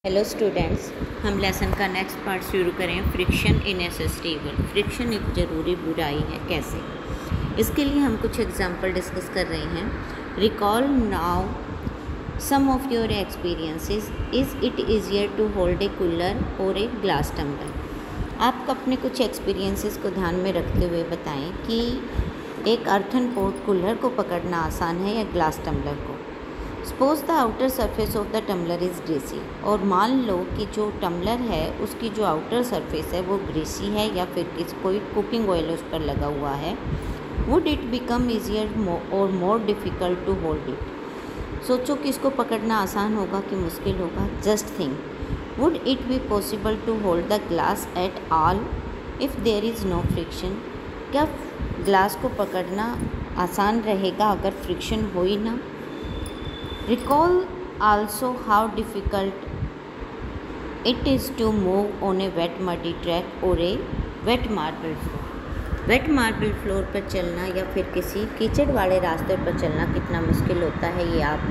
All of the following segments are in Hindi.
हेलो स्टूडेंट्स, हम लेसन का नेक्स्ट पार्ट शुरू करें। फ्रिक्शन इन एसिस्टेबल। फ्रिक्शन एक ज़रूरी बुराई है, कैसे? इसके लिए हम कुछ एग्जांपल डिस्कस कर रहे हैं। Recall now some of your experiences. Is it easier to hold a cooler or a glass tumbler? आप अपने कुछ एक्सपीरियंसेस को ध्यान में रखते हुए बताएं कि एक अर्थन पोर्ट कूलर को पकड़ना आसान है या ग्लास टम्बलर को। Suppose the outer surface of the tumbler is greasy. और मान लो कि जो टम्बलर है उसकी जो आउटर सरफेस है वो ग्रीसी है या फिर कोई कुकिंग ऑयल उस पर लगा हुआ है। Would it become easier or more difficult to hold it? सोचो कि इसको पकड़ना आसान होगा कि मुश्किल होगा। Just think, would it be possible to hold the glass at all if there is no friction? क्या ग्लास को पकड़ना आसान रहेगा अगर फ्रिक्शन हो ही ना? Recall also how difficult it is to move on a wet muddy track or a wet marble floor. Wet marble floor पर चलना या फिर किसी कीचड़ वाले रास्ते पर चलना कितना मुश्किल होता है, ये आप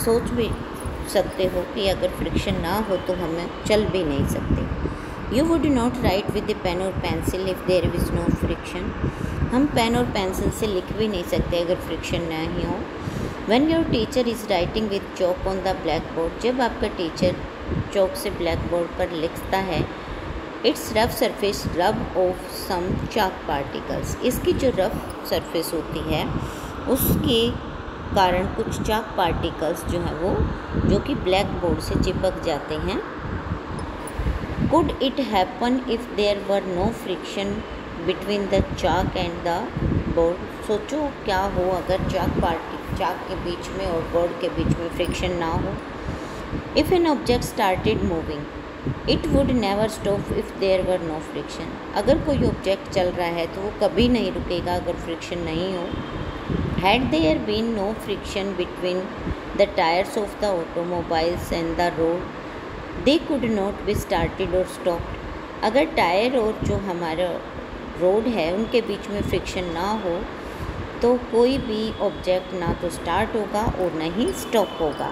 सोच भी सकते हो कि अगर फ्रिक्शन ना हो तो हम चल भी नहीं सकते। You would not write with a pen और pencil if there is no friction. हम पेन और पेंसिल से लिख भी नहीं सकते अगर फ्रिक्शन नहीं हो। When your teacher is writing with chalk on the blackboard, जब आपका टीचर चौक से ब्लैक बोर्ड पर लिखता है, its rough surface rub off some chalk particles. इसकी जो रफ सरफेस होती है उसके कारण कुछ चाक पार्टिकल्स जो हैं वो जो कि ब्लैक बोर्ड से चिपक जाते हैं। Could it happen if there were no friction between the chalk and the board? सोचो क्या हो अगर चाक के बीच में और बोर्ड के बीच में फ्रिक्शन ना हो। If an object started moving it would never stop if there were no friction. अगर कोई ऑब्जेक्ट चल रहा है तो वो कभी नहीं रुकेगा अगर फ्रिक्शन नहीं हो। Had there been no friction between the tyres of the automobiles and the road they could not be started or stopped. अगर टायर और जो हमारा रोड है उनके बीच में फ्रिक्शन ना हो तो कोई भी ऑब्जेक्ट ना तो स्टार्ट होगा और ना ही स्टॉप होगा,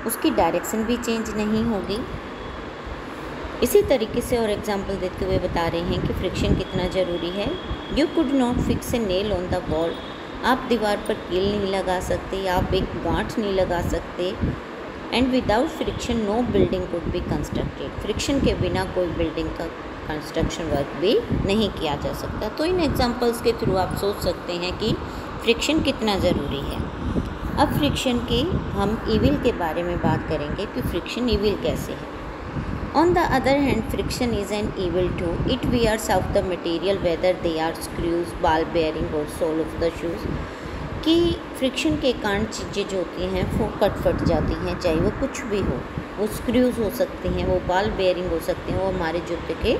उसकी डायरेक्शन भी चेंज नहीं होगी। इसी तरीके से और एग्जांपल देते हुए बता रहे हैं कि फ्रिक्शन कितना ज़रूरी है। You could not fix a nail on the wall. आप दीवार पर कील नहीं लगा सकते, आप एक गांठ नहीं लगा सकते। And without friction no building could be constructed. Friction के बिना कोई बिल्डिंग का कंस्ट्रक्शन वर्क भी नहीं किया जा सकता। तो इन एग्जांपल्स के थ्रू आप सोच सकते हैं कि फ्रिक्शन कितना ज़रूरी है। अब फ्रिक्शन के हम ईविल के बारे में बात करेंगे कि फ्रिक्शन ईविल कैसे है। On the other hand friction is an evil too. It wears out the material whether they are screws, ball bearing or sole of the shoes. कि फ्रिक्शन के कारण चीज़ें जो होती हैं वो फट जाती हैं, चाहे वो कुछ भी हो। वो स्क्रूज हो सकते हैं, वो बॉल बेयरिंग हो सकते हैं, वो हमारे जूते के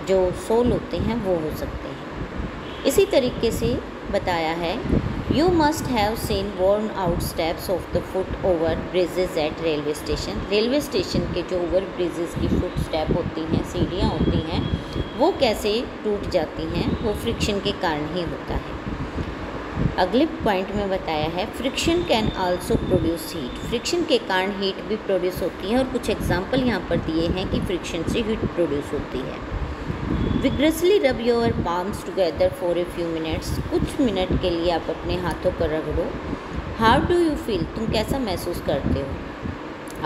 जो सोल होते हैं वो हो सकते हैं। इसी तरीके से बताया है, you must have seen worn out steps of the foot over bridges eight railway station. Railway station के जो ओवर ब्रिजेज की फुट स्टेप होती हैं, सीढ़ियाँ होती हैं, वो कैसे टूट जाती हैं, वो फ्रिक्शन के कारण ही होता है। अगले पॉइंट में बताया है, friction can also produce heat. Friction के कारण हीट भी प्रोड्यूस होती है और कुछ एग्जांपल यहाँ पर दिए हैं कि फ्रिक्शन से हीट प्रोड्यूस होती है। Vigorously rub your palms together for a few minutes. कुछ मिनट के लिए आप अपने हाथों पर रगड़ो। How do you feel? तुम कैसा महसूस करते हो?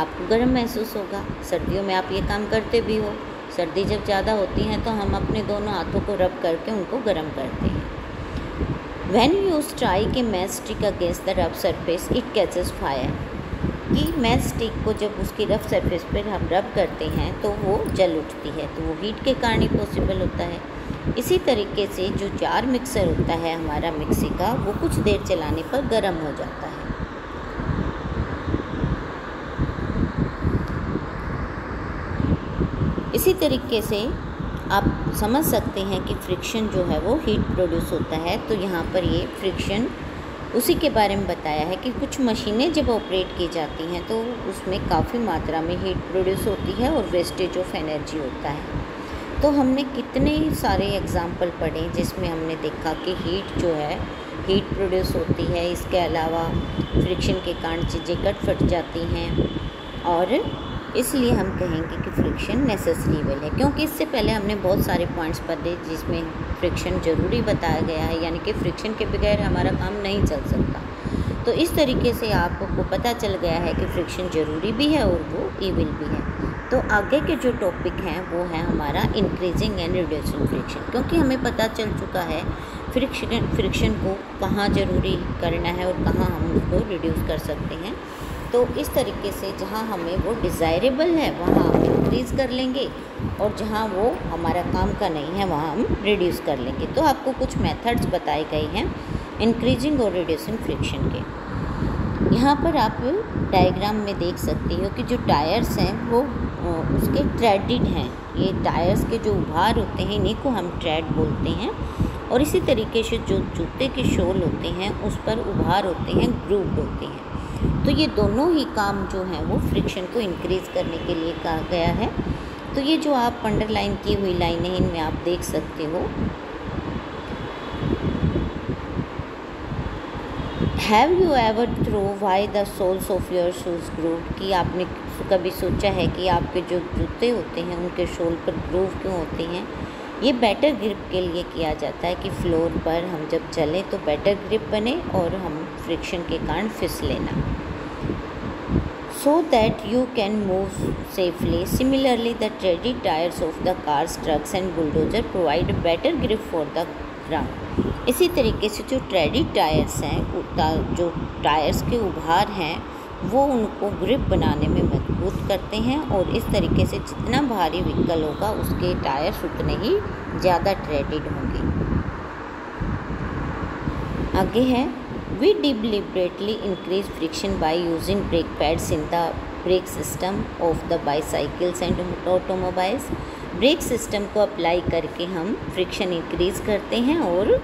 आपको गर्म महसूस होगा। सर्दियों में आप ये काम करते भी हो। सर्दी जब ज़्यादा होती है तो हम अपने दोनों हाथों को रब करके उनको गर्म करते हैं। When you strike a match stick against the rough surface, it catches fire. कि मैच स्टिक को जब उसकी रफ सरफेस पर हम रब करते हैं तो वो जल उठती है, तो वो हीट के कारण ही पॉसिबल होता है। इसी तरीके से जो जार मिक्सर होता है हमारा मिक्सी का, वो कुछ देर चलाने पर गर्म हो जाता है। इसी तरीके से आप समझ सकते हैं कि फ्रिक्शन जो है वो हीट प्रोड्यूस होता है। तो यहाँ पर ये फ्रिक्शन उसी के बारे में बताया है कि कुछ मशीनें जब ऑपरेट की जाती हैं तो उसमें काफ़ी मात्रा में हीट प्रोड्यूस होती है और वेस्टेज ऑफ एनर्जी होता है। तो हमने कितने सारे एग्जाम्पल पढ़े जिसमें हमने देखा कि हीट जो है हीट प्रोड्यूस होती है। इसके अलावा फ्रिक्शन के कारण चीज़ें कट फट जाती हैं और इसलिए हम कहेंगे कि फ्रिक्शन नेसेसरीबल है, क्योंकि इससे पहले हमने बहुत सारे पॉइंट्स पढ़े जिसमें फ्रिक्शन ज़रूरी बताया गया है, यानी कि फ्रिक्शन के बगैर हमारा काम नहीं चल सकता। तो इस तरीके से आपको पता चल गया है कि फ्रिक्शन ज़रूरी भी है और वो ईविल भी है। तो आगे के जो टॉपिक हैं वो है हमारा इंक्रीजिंग एंड रिड्यूसिंग फ्रिक्शन, क्योंकि हमें पता चल चुका है फ्रिक्शन को कहाँ ज़रूरी करना है और कहाँ हम उसको रिड्यूस कर सकते हैं। तो इस तरीके से जहाँ हमें वो डिज़ायरेबल है वहाँ हम इंक्रीज़ कर लेंगे, और जहाँ वो हमारा काम का नहीं है वहाँ हम रिड्यूस कर लेंगे। तो आपको कुछ मेथड्स बताए गए हैं इंक्रीजिंग और रिड्यूसिंग फ्रिक्शन के। यहाँ पर आप डायग्राम में देख सकते हो कि जो टायर्स हैं वो उसके थ्रेडेड हैं। ये टायर्स के जो उभार होते हैं इन्हीं को हम थ्रेड बोलते हैं, और इसी तरीके से जो जूते के शोल होते हैं उस पर उभार होते हैं, ग्रूव्ड होते हैं। तो ये दोनों ही काम जो हैं वो फ्रिक्शन को इंक्रीज़ करने के लिए कहा गया है। तो ये जो आप अंडरलाइन की हुई लाइनें हैं इनमें आप देख सकते हो, have you ever throw why the soles of your shoes grooved, कि आपने कभी सोचा है कि आपके जो जूते होते हैं उनके शोल पर ग्रूव क्यों होते हैं? ये बेटर ग्रिप के लिए किया जाता है कि फ्लोर पर हम जब चलें तो बेटर ग्रिप बने और हम फ्रिक्शन के कारण फिसले ना, so that you can move safely. Similarly, the threaded tires of the cars, trucks and bulldozer provide better grip for the ground. इसी तरीके से जो थ्रेडेड टायर्स हैं, जो टायर्स के उभार हैं वो उनको ग्रिप बनाने में मजबूत करते हैं, और इस तरीके से जितना भारी व्हीकल होगा उसके टायर्स उतने ही ज़्यादा थ्रेडेड होंगे। आगे है We deliberately increase friction by using brake pads in the brake system of the bicycles and automobiles. Brake system को अप्लाई करके हम फ्रिक्शन इंक्रीज़ करते हैं, और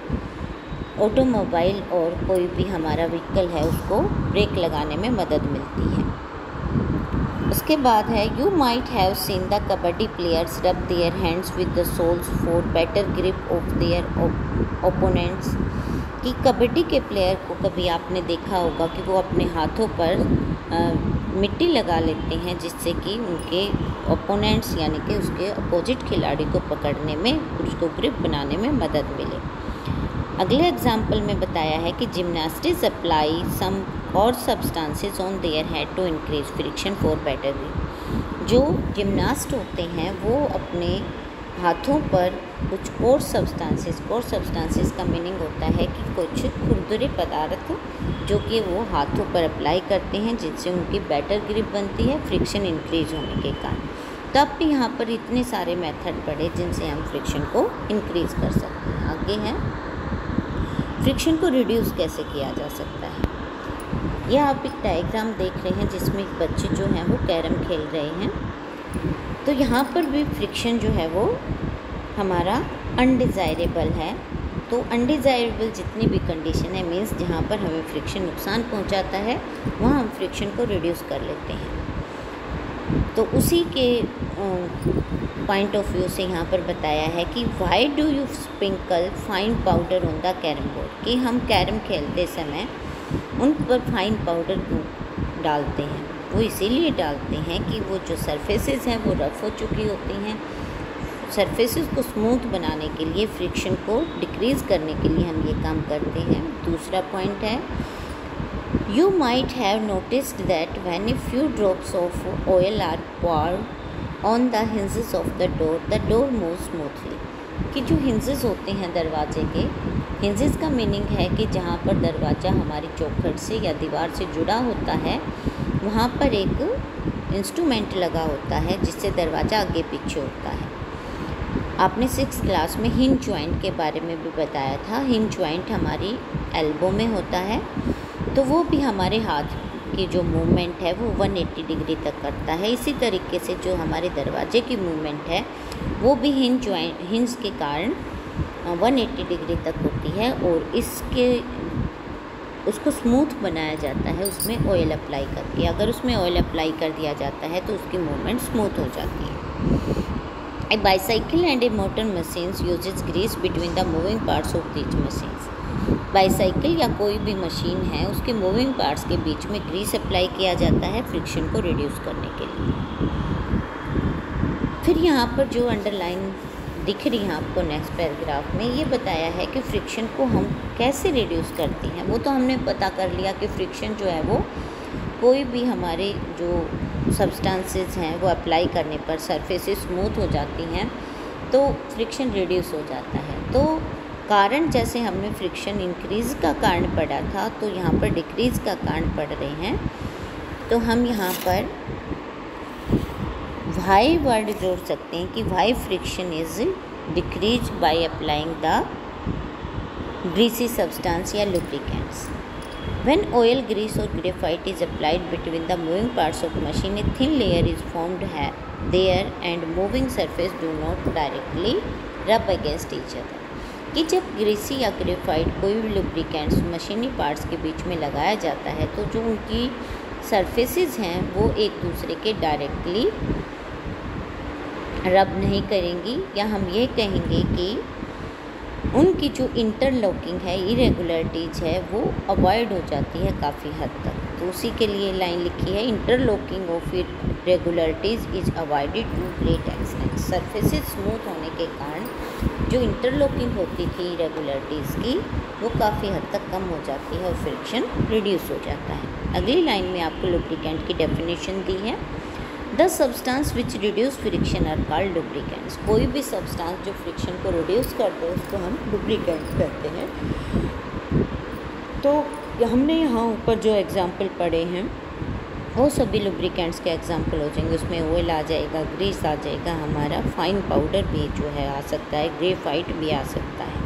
ऑटोमोबाइल और कोई भी हमारा व्हीकल है उसको ब्रेक लगाने में मदद मिलती है। उसके बाद है you might have seen the kabaddi players rub their hands with the soles for better grip of their opponents, कि कबड्डी के प्लेयर को कभी आपने देखा होगा कि वो अपने हाथों पर मिट्टी लगा लेते हैं जिससे कि उनके ओपोनेंट्स यानी कि उसके अपोजिट खिलाड़ी को पकड़ने में, उसको ग्रिप बनाने में मदद मिले। अगले एग्जाम्पल में बताया है कि gymnastics apply some or substances on their head to increase friction for better grip. जो जिम्नास्ट होते हैं वो अपने हाथों पर कुछ और सब्सटेंसेस का मीनिंग होता है कि कुछ खुरदुरे पदार्थ जो कि वो हाथों पर अप्लाई करते हैं जिससे उनकी बेटर ग्रिप बनती है फ्रिक्शन इंक्रीज होने के कारण। तब भी यहाँ पर इतने सारे मेथड पढ़े जिनसे हम फ्रिक्शन को इंक्रीज़ कर सकते हैं। आगे है फ्रिक्शन को रिड्यूस कैसे किया जा सकता है। यह आप एक डायग्राम देख रहे हैं जिसमें एक बच्चे जो हैं वो कैरम खेल रहे हैं। तो यहाँ पर भी फ्रिक्शन जो है वो हमारा अनडिज़ायरेबल है। तो अनडिज़ायरेबल जितनी भी कंडीशन है मीन्स जहाँ पर हमें फ्रिक्शन नुकसान पहुँचाता है वहाँ हम फ्रिक्शन को रिड्यूस कर लेते हैं। तो उसी के पॉइंट ऑफ व्यू से यहाँ पर बताया है कि why do you sprinkle fine powder on the carrom board, कि हम कैरम खेलते समय उन पर फाइन पाउडर क्यों डालते हैं। वो इसीलिए डालते हैं कि वो जो सरफेसेस हैं वो रफ़ हो चुकी होती हैं। सरफेसेस को स्मूथ बनाने के लिए, फ्रिक्शन को डिक्रीज़ करने के लिए हम ये काम करते हैं। दूसरा पॉइंट है you might have noticed that when a few drops of oil are poured on the hinges of the door move smoothly, कि जो हिंजेस होते हैं दरवाजे के, हिंजेस का मीनिंग है कि जहाँ पर दरवाज़ा हमारी चौखट से या दीवार से जुड़ा होता है वहाँ पर एक इंस्ट्रूमेंट लगा होता है जिससे दरवाज़ा आगे पीछे होता है। आपने 6th क्लास में हिंज जॉइंट के बारे में भी बताया था। हिंज जॉइंट हमारी एल्बो में होता है, तो वो भी हमारे हाथ की जो मूवमेंट है वो 180 डिग्री तक करता है। इसी तरीके से जो हमारे दरवाजे की मूवमेंट है वो भी हिंज के कारण 180 डिग्री तक होती है, और उसको स्मूथ बनाया जाता है उसमें ऑयल अप्लाई करके। अगर उसमें ऑयल अप्लाई कर दिया जाता है तो उसकी मूवमेंट स्मूथ हो जाती है। A bicycle and a motor machines uses grease between the moving parts of these machines. Bicycle या कोई भी मशीन है उसके मूविंग पार्ट्स के बीच में ग्रीस अप्लाई किया जाता है फ्रिक्शन को रिड्यूस करने के लिए। यहाँ पर जो अंडरलाइन दिख रही है आपको नेक्स्ट पैराग्राफ में, ये बताया है कि फ्रिक्शन को हम कैसे रिड्यूस करते हैं। वो तो हमने पता कर लिया कि फ्रिक्शन जो है वो कोई भी हमारे जो सब्सटेंसेस हैं वो अप्लाई करने पर सरफेसेस स्मूथ हो जाती हैं तो फ्रिक्शन रिड्यूस हो जाता है। तो कारण जैसे हमने फ्रिक्शन इंक्रीज़ का कारण पढ़ा था, तो यहाँ पर डिक्रीज़ का कारण पढ़ रहे हैं। तो हम यहाँ पर वाई वर्ड जोड़ सकते हैं कि why friction is decrease by applying the greasy substance या लुब्रिकेंट्स। व्हेन ऑयल, ग्रीस और graphite is applied between the moving parts of machine, a thin layer is formed है there and moving surface do not directly rub against each other. कि जब ग्रीसी या ग्रेफाइट कोई भी लुब्रिकेंट्स मशीनी पार्ट्स के बीच में लगाया जाता है तो जो उनकी सरफेसेस हैं वो एक दूसरे के डायरेक्टली रब नहीं करेंगी, या हम ये कहेंगे कि उनकी जो इंटरलॉकिंग है, इरेगुलरिटीज़ है, वो अवॉइड हो जाती है काफ़ी हद तक। तो उसी के लिए लाइन लिखी है, interlocking of irregularities is avoided to great extent. Surfaces smooth होने के कारण जो इंटरलॉकिंग होती थी इरेगुलरिटीज़ की, वो काफ़ी हद तक कम हो जाती है और फ्रिक्शन रिड्यूस हो जाता है। अगली लाइन में आपको लुब्रिकेंट की डेफिनेशन दी है, the substance which reduce friction are called lubricants. कोई भी सब्सटेंस जो फ्रिक्शन को रिड्यूस करते हैं उसको हम लुब्रिकेंट कहते हैं। तो हमने यहाँ ऊपर जो एग्जाम्पल पढ़े हैं वो सभी लुब्रिकेंट्स के एग्जाम्पल हो जाएंगे। उसमें ऑयल आ जाएगा, ग्रीस आ जाएगा, हमारा फाइन पाउडर भी जो है आ सकता है, ग्रेफाइट भी आ सकता है।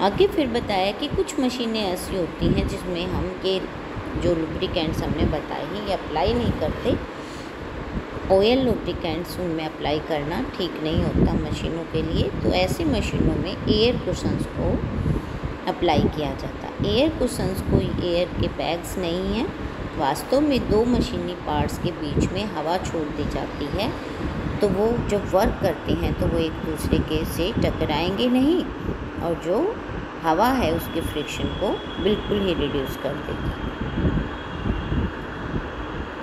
आगे फिर बताया कि कुछ मशीनें ऐसी होती हैं जिसमें हम ये जो लुब्रिकेंट्स हमने बताए हैं ये अप्लाई नहीं करते। ऑयल लुब्रिकेंट्स उनमें अप्लाई करना ठीक नहीं होता मशीनों के लिए, तो ऐसी मशीनों में एयर कुशन्स को अप्लाई किया जाता है। एयर कुशन्स कोई एयर के बैग्स नहीं हैं, वास्तव में दो मशीनी पार्ट्स के बीच में हवा छोड़ दी जाती है, तो वो जब वर्क करते हैं तो वो एक दूसरे के से टकराएंगे नहीं, और जो हवा है उसके फ्रिक्शन को बिल्कुल ही रिड्यूस कर देगी।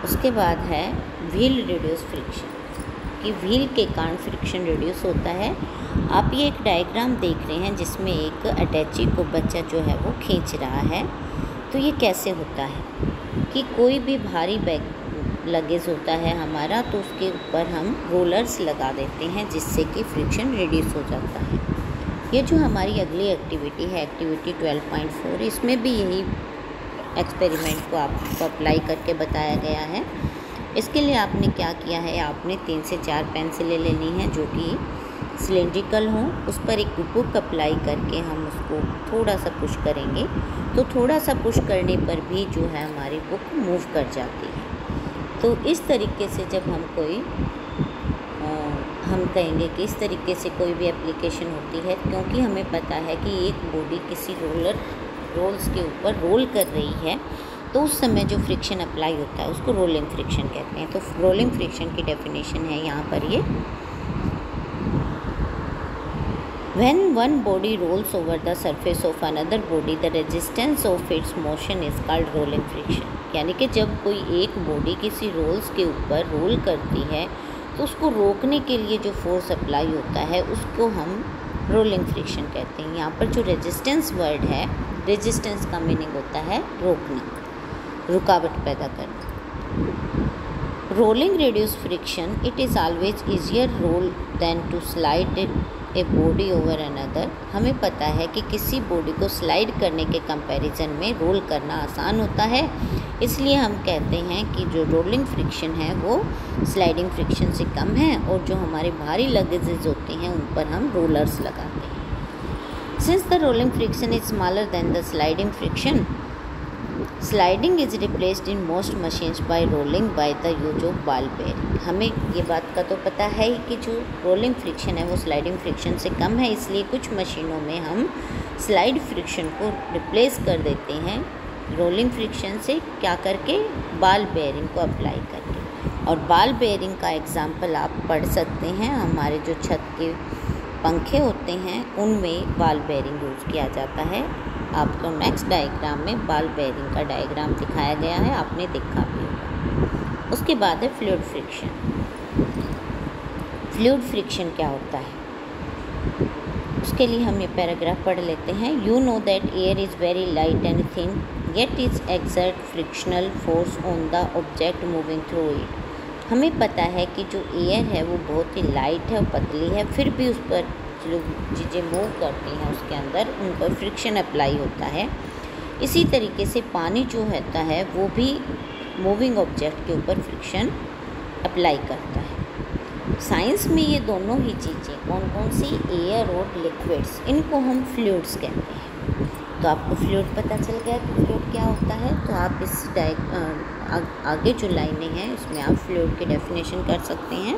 उसके बाद है व्हील रिड्यूस फ्रिक्शन, कि व्हील के कारण फ्रिक्शन रिड्यूस होता है। आप ये एक डायग्राम देख रहे हैं जिसमें एक अटैची को बच्चा जो है वो खींच रहा है। तो ये कैसे होता है कि कोई भी भारी बैग लगेज होता है हमारा, तो उसके ऊपर हम रोलर्स लगा देते हैं जिससे कि फ्रिक्शन रिड्यूस हो जाता है। ये जो हमारी अगली एक्टिविटी है, एक्टिविटी 12.4, इसमें भी यही एक्सपेरिमेंट को आपको अप्लाई करके बताया गया है। इसके लिए आपने क्या किया है, आपने 3 से 4 पेंसिलें लेनी हैं जो कि सिलेंड्रिकल हों, उस पर एक बुक अप्लाई करके हम उसको थोड़ा सा पुश करेंगे, तो थोड़ा सा पुश करने पर भी जो है हमारी बुक मूव कर जाती है। तो इस तरीके से जब हम कहेंगे कि इस तरीके से कोई भी एप्लीकेशन होती है, क्योंकि हमें पता है कि एक बॉडी किसी रोल्स के ऊपर रोल कर रही है, तो उस समय जो फ्रिक्शन अप्लाई होता है उसको रोलिंग फ्रिक्शन कहते हैं। तो रोलिंग फ्रिक्शन की डेफिनेशन है यहाँ पर ये, When one body rolls over the surface of another body, the resistance of its motion is called rolling friction। यानी कि जब कोई एक बॉडी किसी रोल्स के ऊपर रोल करती है तो उसको रोकने के लिए जो फोर्स अप्लाई होता है उसको हम रोलिंग फ्रिक्शन कहते हैं। यहाँ पर जो रेजिस्टेंस वर्ड है, रेजिस्टेंस का मीनिंग होता है रोकना, रुकावट पैदा करना। Rolling reduce friction, it is always easier roll than to slide a body over another. हमें पता है कि किसी बॉडी को स्लाइड करने के कंपैरिजन में रोल करना आसान होता है, इसलिए हम कहते हैं कि जो रोलिंग फ्रिक्शन है वो स्लाइडिंग फ्रिक्शन से कम है, और जो हमारे भारी लगेजेस होते हैं उन पर हम रोलर्स लगाते हैं। Since the rolling friction is smaller than the sliding friction, sliding is replaced in most machines bye rolling by the use of ball bearing. हमें ये बात का तो पता है ही कि जो रोलिंग फ्रिक्शन है वो स्लाइडिंग फ्रिक्शन से कम है, इसलिए कुछ मशीनों में हम स्लाइड फ्रिक्शन को रिप्लेस कर देते हैं रोलिंग फ्रिक्शन से, क्या करके, बॉल बेयरिंग को अप्लाई करके। और बॉल बेयरिंग का एग्जाम्पल आप पढ़ सकते हैं, हमारे जो छत के पंखे होते हैं उनमें बॉल बेयरिंग यूज़ किया जाता है। आपको नेक्स्ट डायग्राम में बॉल बेयरिंग का डायग्राम दिखाया गया है, आपने देखा भी होगा। उसके बाद है फ्लूइड फ्रिक्शन। फ्लूइड फ्रिक्शन क्या होता है, उसके लिए हम ये पैराग्राफ पढ़ लेते हैं। You know that air is very light and thin yet is exert frictional force on the object moving through it. हमें पता है कि जो एयर है वो बहुत ही लाइट है और पतली है, फिर भी उस पर जो चीज़ें मूव करती हैं उसके अंदर उन पर फ्रिक्शन अप्लाई होता है। इसी तरीके से पानी जो होता है वो भी मूविंग ऑब्जेक्ट के ऊपर फ्रिक्शन अप्लाई करता है। साइंस में ये दोनों ही चीज़ें कौन कौन सी, एयर और लिक्विड्स, इनको हम फ्लूइड्स कहते हैं। तो आपको फ्लूइड पता चल गया कि फ्लूइड क्या होता है, तो आप इस आगे जो लाइनें हैं इसमें आप फ्लूइड की डेफिनेशन कर सकते हैं।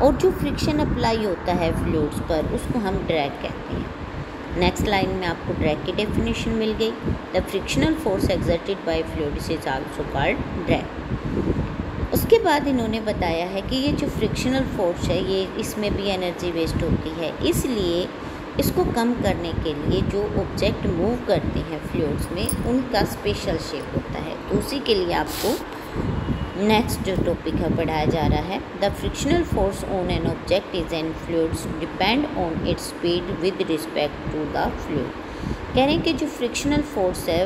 और जो फ्रिक्शन अप्लाई होता है फ्लूइड्स पर उसको हम ड्रैग कहते हैं। नेक्स्ट लाइन में आपको ड्रैग की डेफिनेशन मिल गई। The frictional force exerted by fluids is also called drag. उसके बाद इन्होंने बताया है कि ये जो फ्रिक्शनल फोर्स है ये इसमें भी एनर्जी वेस्ट होती है, इसलिए इसको कम करने के लिए जो ऑब्जेक्ट मूव करते हैं फ्लूइड्स में उनका स्पेशल शेप होता है। तो उसी के लिए आपको नेक्स्ट जो टॉपिक है पढ़ाया जा रहा है। The frictional force on an object is an fluids depend on its speed with respect to the fluid. कह रहे हैं कि जो फ्रिक्शनल फोर्स है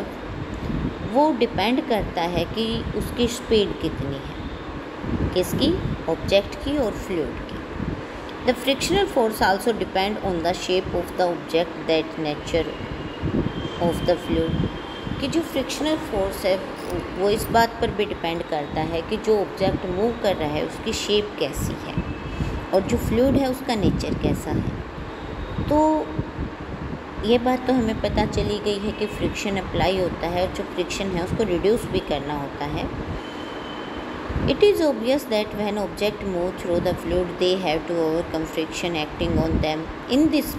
वो डिपेंड करता है कि उसकी स्पीड कितनी है, किसकी, ऑब्जेक्ट की और फ्लूइड की। The frictional force also depend on the shape of the object that nature of the fluid. कि जो फ्रिक्शनल फोर्स है वो इस बात पर भी डिपेंड करता है कि जो ऑब्जेक्ट मूव कर रहा है उसकी शेप कैसी है और जो फ्लूइड है उसका नेचर कैसा है। तो ये बात तो हमें पता चली गई है कि फ्रिक्शन अप्लाई होता है और जो फ्रिक्शन है उसको रिड्यूस भी करना होता है। It is obvious that when objects move through the fluid, they have to overcome friction acting on them. In this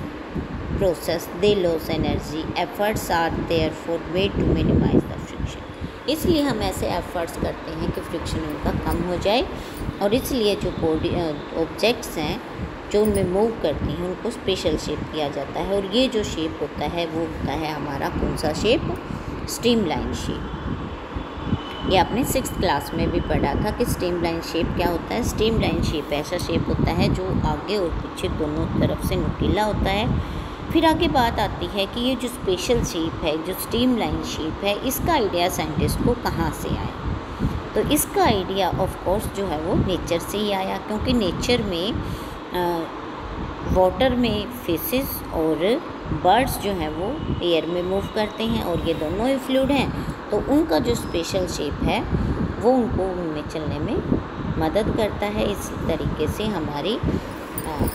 process, they lose energy. Efforts are therefore made to minimize the friction. इसलिए हम ऐसे एफर्ट्स करते हैं कि फ्रिक्शन उनका कम हो जाए और इसलिए जो बॉडी ऑब्जेक्ट्स हैं जो उनमें मूव करती हैं उनको स्पेशल शेप दिया जाता है। और ये जो शेप होता है वो होता है हमारा कौन सा शेप, स्ट्रीमलाइन शेप। ये आपने 6th क्लास में भी पढ़ा था कि स्ट्रीमलाइन शेप क्या होता है। स्ट्रीमलाइन शेप ऐसा शेप होता है जो आगे और पीछे दोनों तरफ से नुकीला होता है। फिर आगे बात आती है कि ये जो स्पेशल शेप है, जो स्ट्रीमलाइन शेप है, इसका आइडिया साइंटिस्ट को कहाँ से आया। तो इसका आइडिया ऑफ कोर्स जो है वो नेचर से ही आया, क्योंकि नेचर में वाटर में फिशेस और बर्ड्स जो हैं वो एयर में मूव करते हैं और ये दोनों ही फ्लूइड हैं, तो उनका जो स्पेशल शेप है वो उनको उनमें चलने में मदद करता है। इस तरीके से हमारी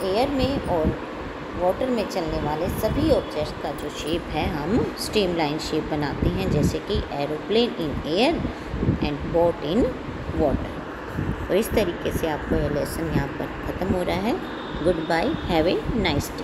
एयर में और वाटर में चलने वाले सभी ऑब्जेक्ट्स का जो शेप है हम स्ट्रीमलाइन शेप बनाते हैं, जैसे कि aeroplane in air and boat in water. तो इस तरीके से आपको ये लेसन यहाँ पर ख़त्म हो रहा है। Good bye, have a nice day.